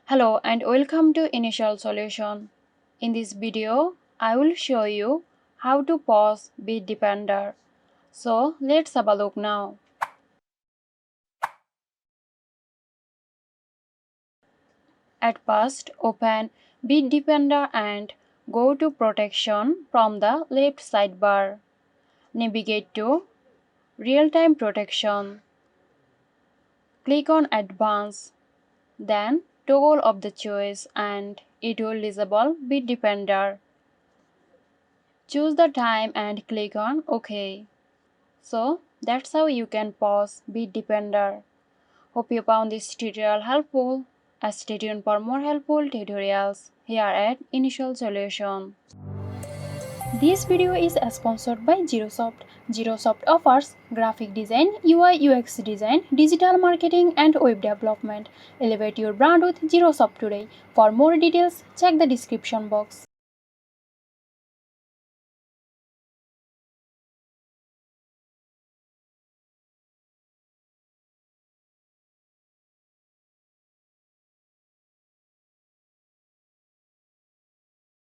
Hello and welcome to Initial Solution. In this video, I will show you how to pause Bitdefender. So let's have a look now. At first, open Bitdefender and go to Protection from the left sidebar. Navigate to Real-Time Protection. Click on Advanced. Then toggle off the choice and it will disable Bitdefender. Choose the time and click on OK. So that's how you can pause Bitdefender. Hope you found this tutorial helpful. Stay tuned for more helpful tutorials here at Initial Solution. This video is sponsored by Zerosoft. Zerosoft offers graphic design, UI UX design, digital marketing and web development. Elevate your brand with Zerosoft today. For more details, check the description box.